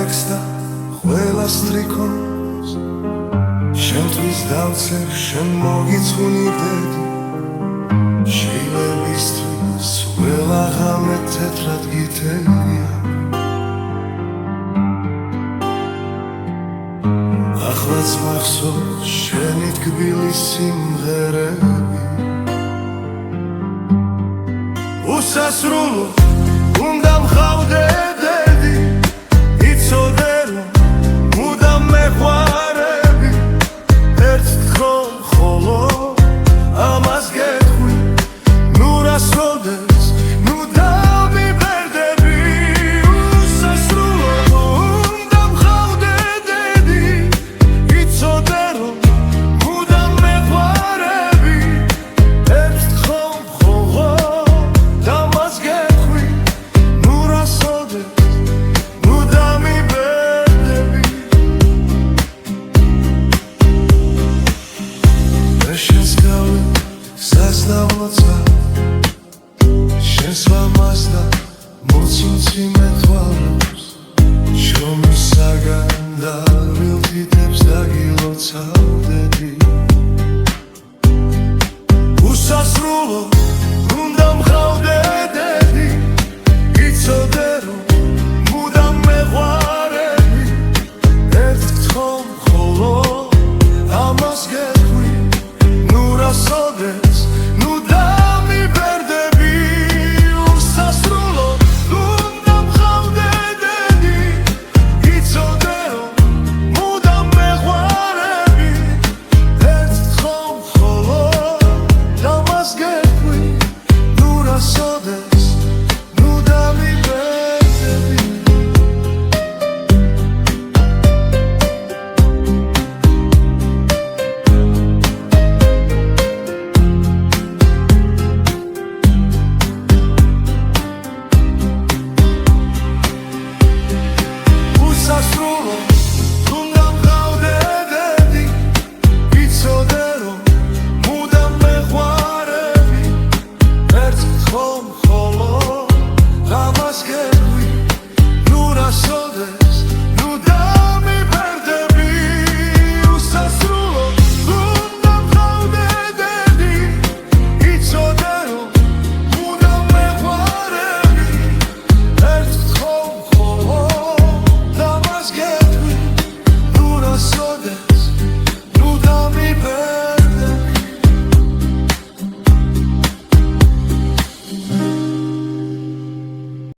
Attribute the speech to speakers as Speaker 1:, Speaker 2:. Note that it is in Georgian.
Speaker 1: projekts და ყველა სტრიქონს შენთვის დავწერ შენ მოგიწუნი დედი შილებისთვის ყველა ღამე თეთრად გითენია ახლაც მახსოვს შენი თკბილი სიმღერები უსასრულო უნდა მყავდე დედი იცოდე რომ მუდამ მეყვარები ერთხელ ხოლო ამას გეტყვი ნუ რასოდეს ნუ დამიბერდები უსასრულო უნდა მყავდე დედი იცოდე რომ მუდამ მეყვარები ერთხელ ხოლო შენს ლამაზ და მოცუცი მეთვალებს შრომისაგან და ვილთითებს დაგილოცავ